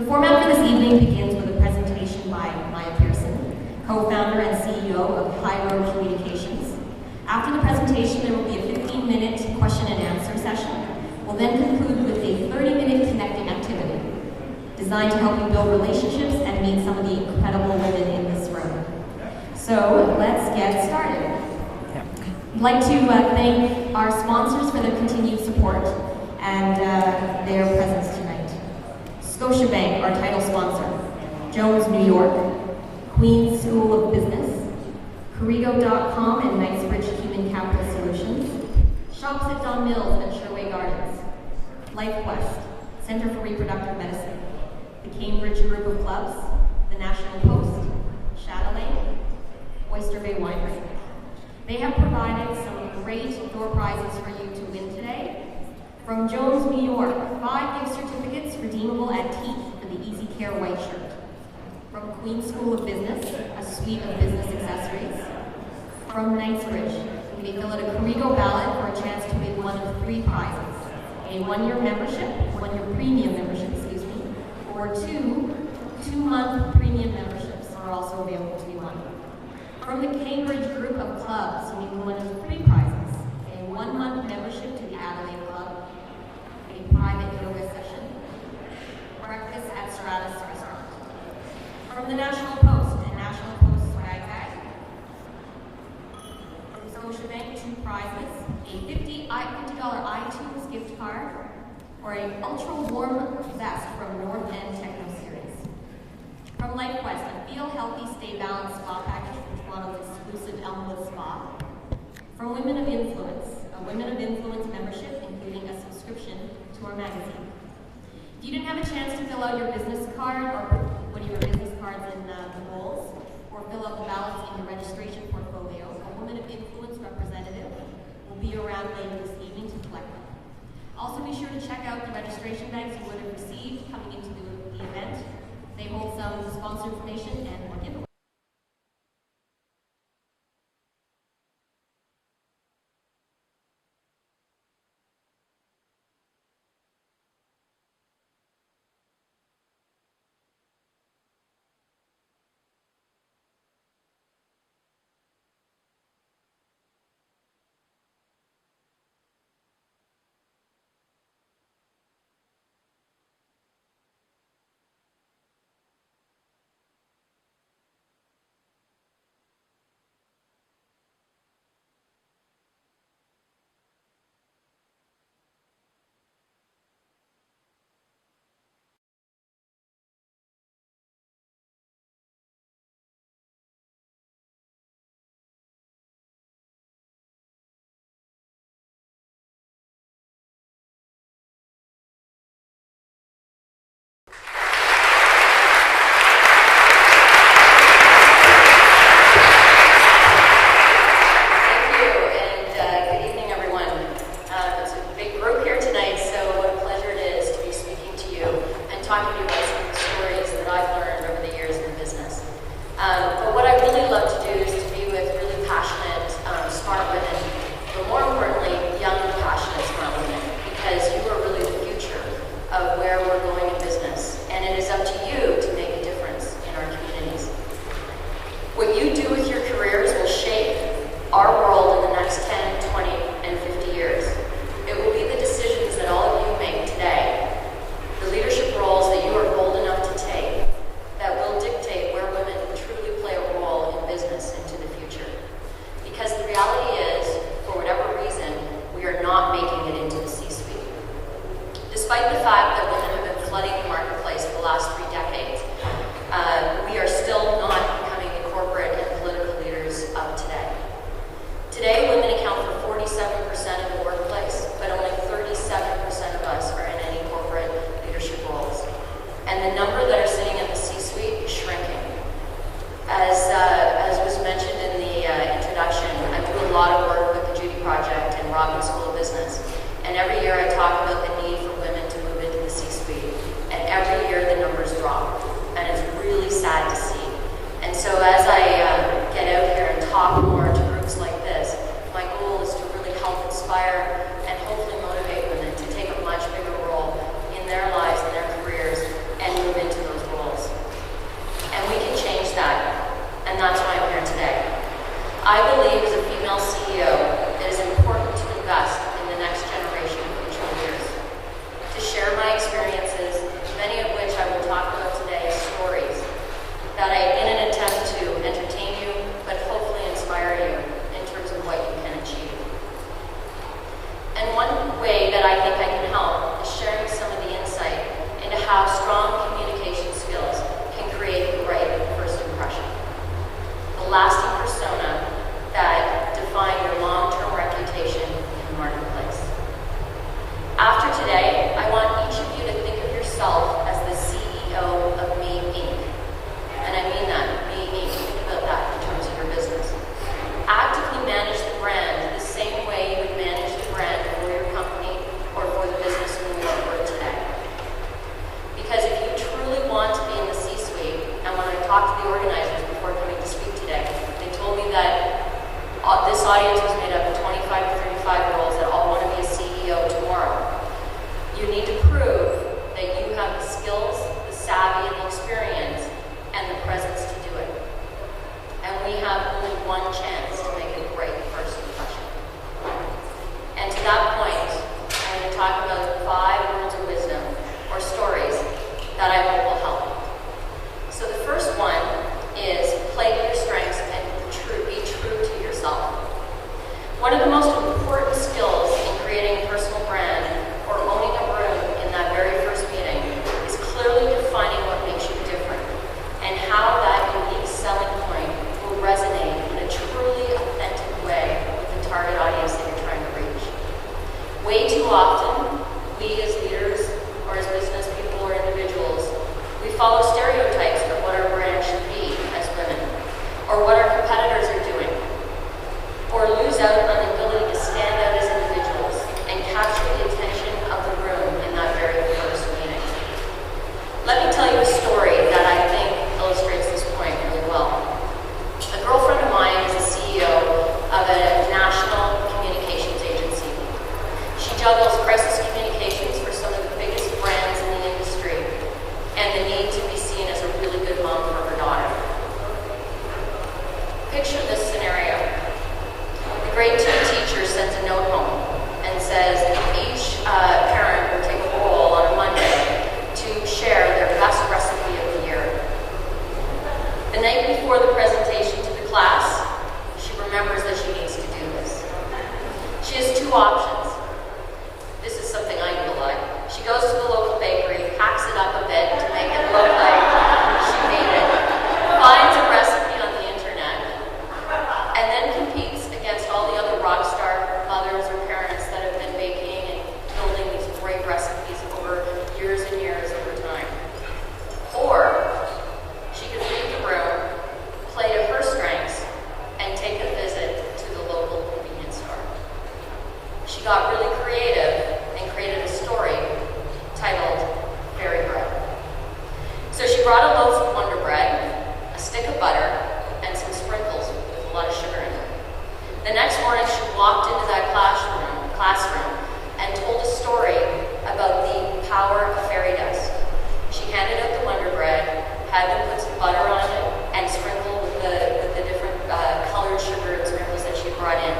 The format for this evening begins with a presentation by Pearson, co-founder and CEO of High Road Communications. After the presentation, there will be a 15-minute question and answer session. We'll then conclude with a 30-minute connecting activity designed to help you build relationships and meet some of the incredible women in this room. So let's get started. I'd like to thank our sponsors for their continued support and their presence tonight. Scotiabank, our title sponsor, Jones, New York, Queen's School of Business, Corrigo.com and Knightsbridge Human Capital Solutions, Shops at Don Mills and Sherway Gardens, LifeQuest, Center for Reproductive Medicine, the Cambridge Group of Clubs, the National Post, Chatelaine, Oyster Bay Winery. They have provided some great door prizes for you to win today. From Jones, New York, 5 gift certificates redeemable at Teeth for the Easy Care White Shirt. From Queen's School of Business, a suite of business accessories. From Knightsbridge, you may fill out a Corrigo ballot for a chance to win one of 3 prizes. A 1-year membership, 1-year premium membership, or 2 2-month premium memberships are also available to be won. From the Cambridge Group of Clubs, you may win one of 3 prizes. A 1-month membership to the Adelaide Club, a private yoga session, breakfast at Stratus Restaurant. From the National Post and National Post swag bag. From Scotiabank, 2 prizes, a $50 iTunes gift card, or a ultra-warm vest from North End Techno Series. From LifeQuest, a Feel Healthy, Stay Balanced spa package from Toronto's exclusive Elmwood Spa. From Women of Influence, a Women of Influence membership, including a subscription to our magazine. If you didn't have a chance to fill out your business card or put one of your business cards in the bowls, or fill out the ballots in your registration portfolio, a Women of Influence representative will be around later this evening to collect them. Also be sure to check out the registration bags you would have received coming into the event. They hold some sponsor information and more giveaways. move into Let me tell you a story that I think illustrates this point really well. A girlfriend of mine is the CEO of a national communications agency. She juggles crisis communications for some of the biggest brands in the industry and the need to be seen as a really good mom for her daughter. Picture this scenario. The grade 2 teacher sends a note home and says each parent will take a poll on a Monday to share their best recipe of the year. The night before the presentation to the class, she remembers that she needs to do this. She has two options. This is something I do a lot. She goes to the local bakery, hacks it up a bit to make it look like she made it, finds a recipe on the internet, and then competes against all the other rock star mothers or parents that have been baking and building these great recipes over years and years over time. Or she could leave the room, play to her strengths, and take a visit to the local convenience store. She got really creative and created a story titled Fairy Bread. So she brought a loaf of Wonder Bread, a stick of butter, and some sprinkles with a lot of sugar in it. The next morning she walked into that classroom and told a story about the power of fairy dust. She handed out the Wonder Bread, had them put some butter on it, and sprinkle with the different colored sugar and sprinkles that she brought in.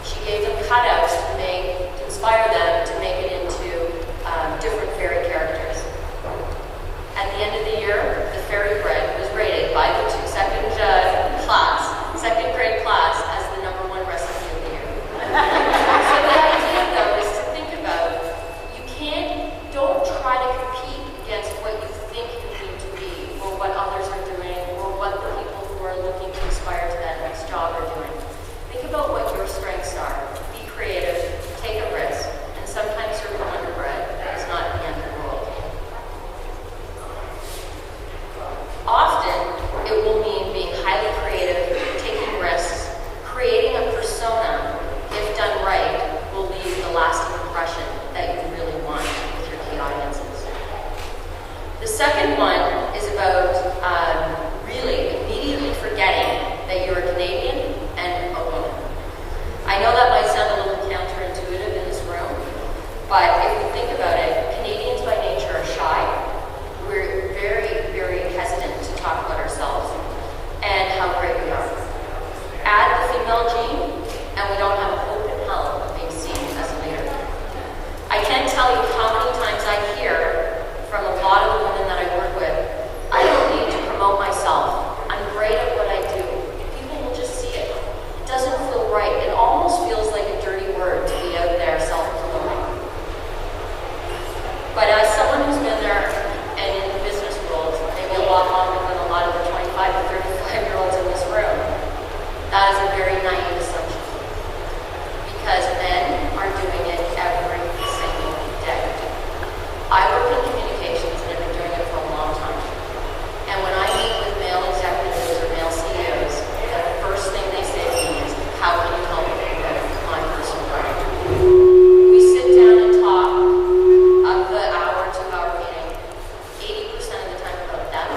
She gave them cutouts to inspire them to make it into different fairy characters. At the end of the year, the fairy bread was rated by the second grade class as the #1 recipe of the year. So the idea though is to think about, don't try to compete against what you think you need to be, or what others are doing, or what the people who are looking to aspire to that next job are doing. Think about what your strengths are. Be creative, take a risk, and sometimes your Wonder Bread is not the end of the world. Often, it will mean being highly creative, taking risks, creating a persona, if done right, will leave the lasting impression that you really want with your key audiences. The second one is about really immediately forgetting that you're a Canadian and a woman. I know that might sound a little counterintuitive in this room, but if we think about it, Canadians by nature are shy. We're very, very hesitant to talk about ourselves and how great we are. Add the female gene, and we don't have a hope in hell of being seen as a leader. I can't tell you how many times I hear from a lot of the women that I work with, I don't need to promote myself. I'm great at what I do. People will just see it. It doesn't feel right. It almost feels like a dirty word to be out there self-promoting. But as someone who's been there and in the business world, maybe a lot longer than a lot of the 25 to 35-year-olds in this room, that is a very naive assumption. Because men are doing it every single day. I work in communications and I've been doing it for a long time. And when I meet with male executives or male CEOs, the first thing they say to me is, how can you help me with my personal brand? We sit down and talk of the hour, 2-hour meeting, 80% of the time about them,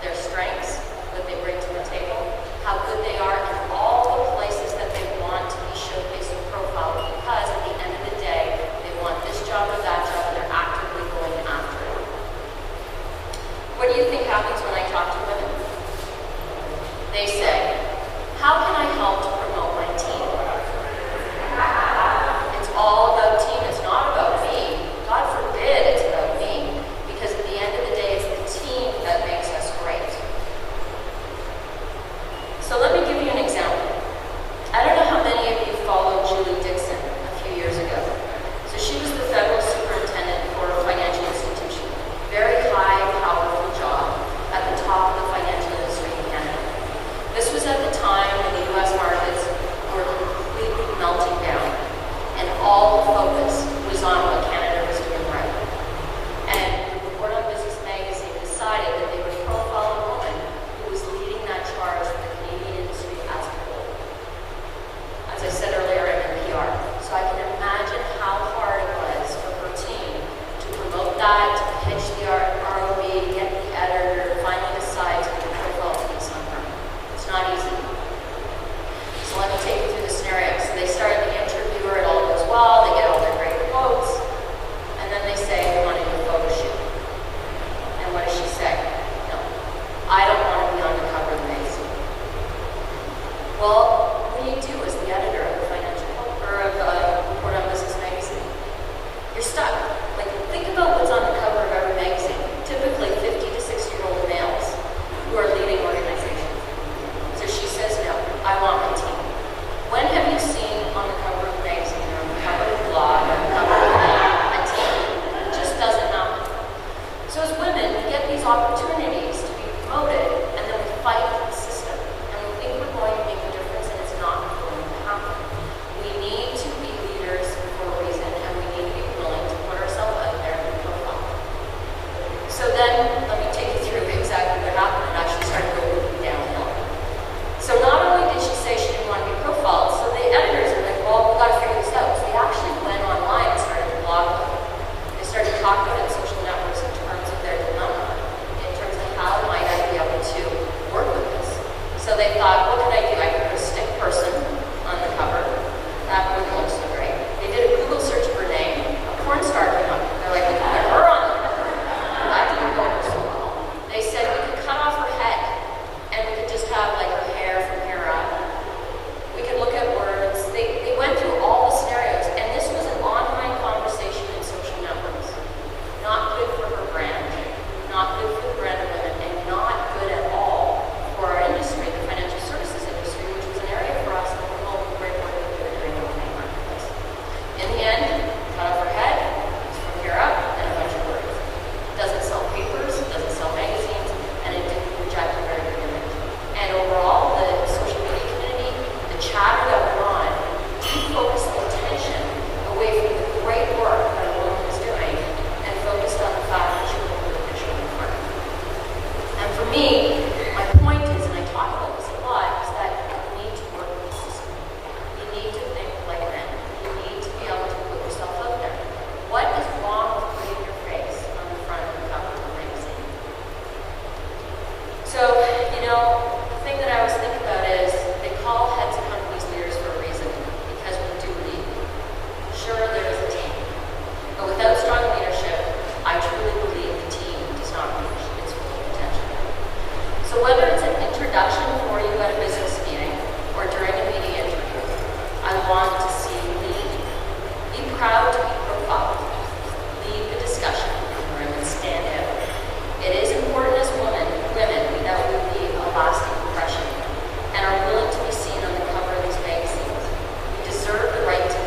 their strengths, what they bring to the table, how good they are, and all the places that they want to be showcased and profiled, because at the end of the day, they want this job or that job, and they're actively going after it. What do you think happens when I talk to women? They say, how can I help to promote my team? It's all about team, it's not about me. God forbid it's about me, because at the end of the day, it's the team that makes us great. So let me give you an example. I don't know how many of you followed Julie Dixon a few years ago. So she was the federal superintendent for a financial institution. Very high, powerful job at the top of the financial industry in Canada. This was at the time when the U.S. what does she say? No, I don't want to be on the cover of the magazine. Well, what do you do as the editor of the financial or of Report on Business magazine? You're stuck. Like, think about what's on the cover of every magazine. Typically 50 to 60-year-old males who are leading organizations. So she says, no, I want my team. When have you seen on the cover of a magazine or on the cover of a blog or on the cover of a team? It just doesn't happen. So as women, we get these opportunities to be promoted, and then we fight the system. And we think we're going to make a difference, and it's not going to happen. We need to be leaders for a reason, and we need to be willing to put ourselves out there and profile. So then, let me take you through exactly what happened. It actually started going downhill. So not only did she say she didn't want to be profiled, so the editors are like, well, we've got to figure this out. So they actually went online and started to blog about it. They started talking about it in social networks in terms of their dilemma, in terms of how might I be able to work with this. So they thought, what could I do? I could put a stick person on the cover. That wouldn't look so great. They did a Google search for her name. A porn star came up. They're like, we can put her on the cover. That didn't go over so well. They said we could cut off her head and we could just have like her hair from here up. We could look at words. They went through all the scenarios, and this was an online conversation in social networks. Not good for her brand, not good for the brand of women, and not good at all for our industry, the financial services industry, which was an area for us that we're all great work that we were doing in the Canadian marketplace. In the end, cut off her head, it's from here up, and a bunch of words. It doesn't sell papers, it doesn't sell magazines, and it didn't project a very good image. And overall, the social media community, the chatter that went on, defocused the attention away from the great work that a woman was doing and focused on the fact that she was a picture in the front. And for me, my point is, and I talk about this a lot, is that you need to work with the system. You need to think like men. You need to be able to put yourself out there. What is wrong with putting your face on the front of the cover of the magazine? So, you know, the thing that I always think about is they call heads of companies leaders for a reason, because we do lead. Sure, there is a team, but without strong leadership, I truly believe the team does not reach its full potential. So whether it's an introduction for you at a business meeting or during a media interview, I want to see you lead. Be proud to be profiled. Lead the discussion in the room and stand out. It is important as women that we leave a lasting impression and are willing to be seen on the cover of these magazines. We deserve the right to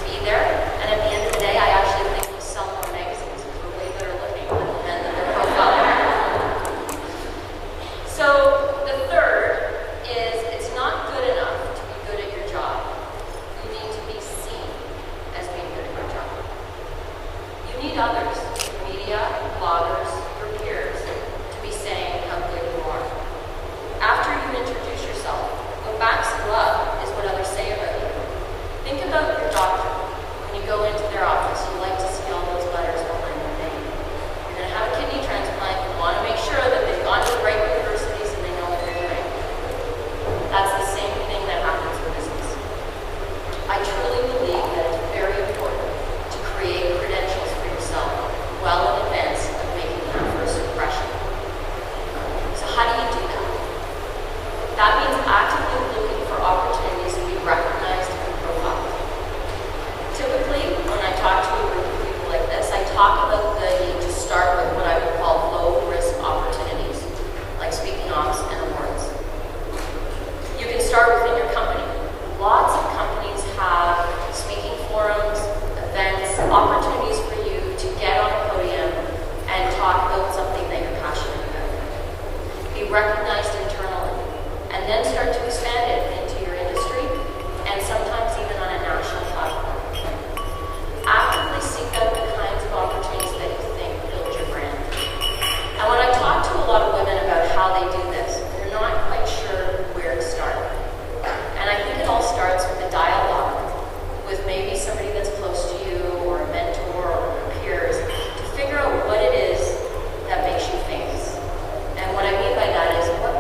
be there, and at the end of the day, I actually think we sell more magazines because we're way better looking than the men that they're profiling. So the third is, it's not good enough to be good at your job. You need to be seen as being good at your job. You need others, media, bloggers, your peers, to be saying how good you are. After you introduce yourself, what backs you up is what others say about you. Think about your doctor. When you go into their office, you like to see all those letters behind their name. You're going to have a kidney transplant. You want to make sure that they've gone to the right universities and they know what they're doing. That's the same thing that happens in business. I truly believe that it's very important to create credentials for yourself well in advance of making that first impression. So how do you do that? That means actively looking for opportunities to be recognized and profiled. Typically, when I talk to a group of people like this, I talk about the need to start with what I would call low-risk opportunities, like speaking ops and awards. You can start within your company. Lots of companies have speaking forums, events, opportunities for you to get on a podium and talk about something that you're passionate about. Be recognized internally, and then start to expand it into your industry, and sometimes even on a national platform. Actively seek out the kinds of opportunities that you think build your brand. And when I talk to a lot of women about how they do this, they're not quite sure where to start. And I think it all starts with a dialogue with maybe somebody that's close to you, or a mentor, or your peers, to figure out what it is that makes you famous. And what I mean by that is, what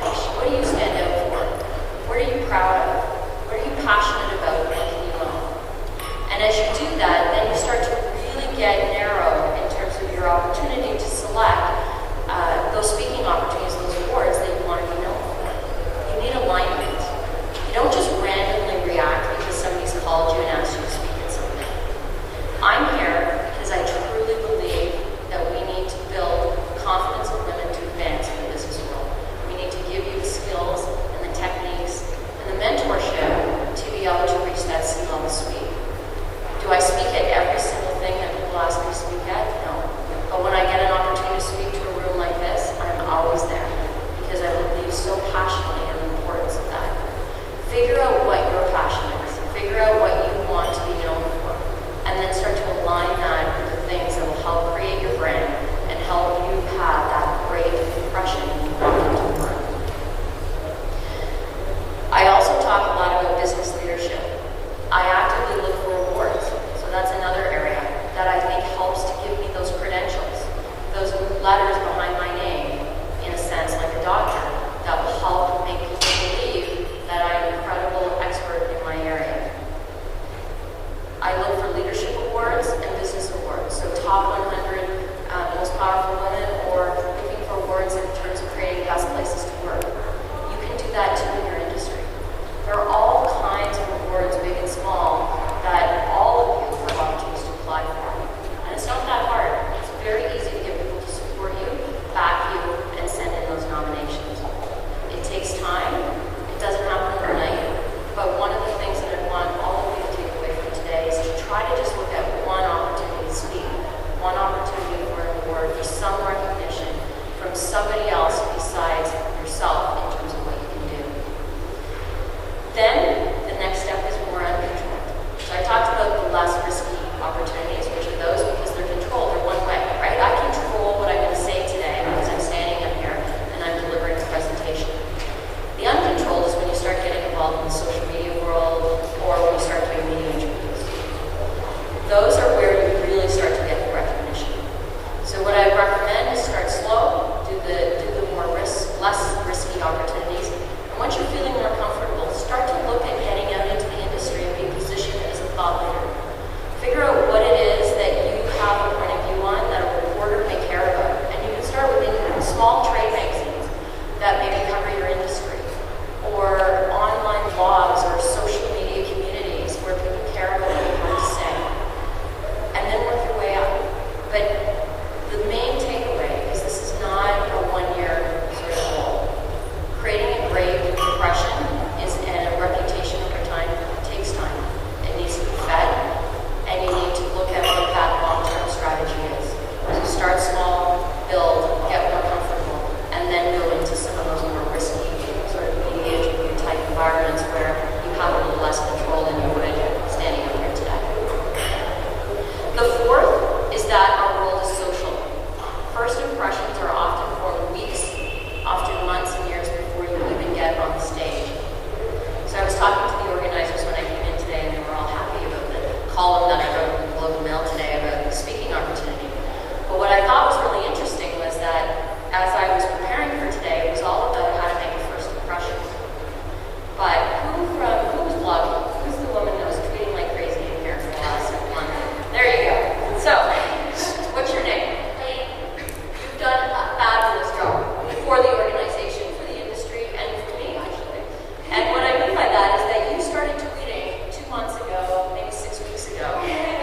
somebody else besides yourself in terms of what you can do. Then, the next step is more uncontrolled. So I talked about the less risky opportunities, which are those because they're controlled, they're one way, right? I control what I'm going to say today because I'm standing up here and I'm delivering a presentation. The uncontrolled is when you start getting involved in the social media world or when you start doing media interviews. Those are where you really start to get the recognition. So what I recommend is start slow, do the less risky opportunities. And once you're feeling more comfortable, start to look at getting out into the industry and being positioned as a thought leader. Figure out what it is that you have a point of view on that a reporter may care about. And you can start with small trade magazines that maybe cover your industry, or online blogs or social media communities where people care about what you have to say. And then work your way up. But the main takeaway is this is not a one-year sort of goal. Creating a great impression and a reputation over time takes time. It needs to be fed, and you need to look at what that long-term strategy is. So start small, build, get more comfortable, and then go into some of those more risky sort of media interview type environments where you have a little less control than you would standing up here today. The fourth is that our world is social. First impressions are often formed weeks, often months and years before you even get on the stage. So I was talking to the organizers when I came in today, and they were all happy about the column that I wrote in the Globe and Mail today about the speaking opportunity. But what I thought was really interesting was that as I was preparing for today, it was all about how to make a first impression. But who was blogging? Who's the woman that was tweeting like crazy in here for the last month? There you go. So, what's your name? Hey, you've done a fabulous job for the organization, for the industry, and for me, actually. And what I mean by that is that you started tweeting 2 months ago, maybe 6 weeks ago,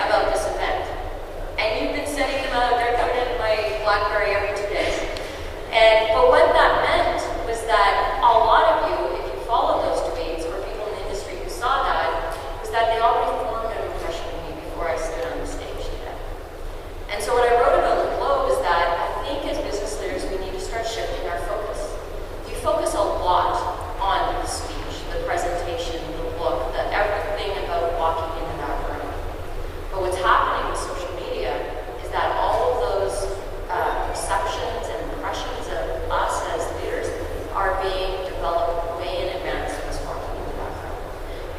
about this event. And you've been sending them out, they're coming in my BlackBerry every 2 days. But what that meant was that a lot of you, if you followed those tweets, or people in the industry who saw that, was that they already formed an impression of me before I stood on the stage today. And so what I wrote about the Globe is that I think as business leaders we need to start shifting our focus. You focus a lot on the speech, the presentation, the book, everything about walking into that room. But what's happening with social media is that all of those perceptions and impressions of us as leaders are being developed way in advance of us walking into that room.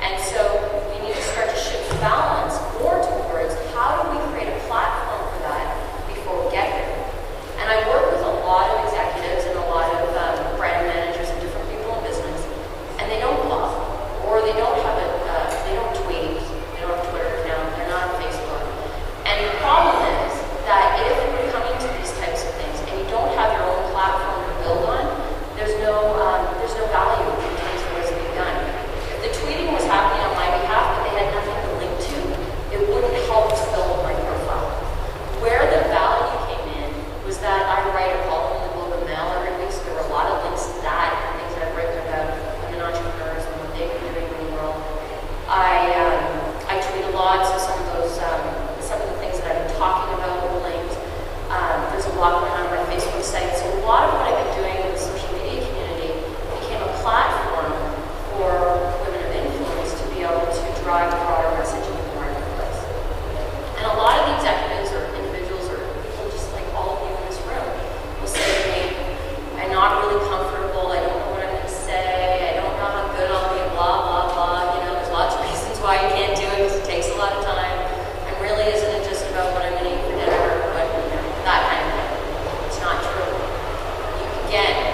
And so we need to start to shift the balance more towards how do we create a platform for that before we get there. And I work with a lot of executives and a lot of brand managers and different people in business, and they don't blog, or they don't have they don't tweet, they don't have a Twitter account, they're not on Facebook. And the problem is that if you're coming to these types of things and you don't have your own platform to build on, there's no value in terms of what's being done. If the tweeting was happening on my behalf but they had nothing to link to, it wouldn't help to build my profile. Where the value came in was that I write a column in the Globe and Mail every week, so there were a lot of links to that and things that I've written about women entrepreneurs and what they've been doing in the world. I tweet a lot, so some of the things that I've been talking about were linked. There's a blog going on my Facebook site, so a lot of what I've been doing with the social media community became a platform for women of influence to be able to drive a broader message in the marketplace. And a lot of the executives or individuals or people just like all of you in this room will say to me, I'm not really comfortable, I don't know what I'm going to say, I don't know how good I'll be, blah, blah, blah. You know, there's lots of reasons why you can't do it because it takes a lot of time. And really, isn't it just about what I'm going to eat for dinner or what, that kind of thing? It's not true. Again,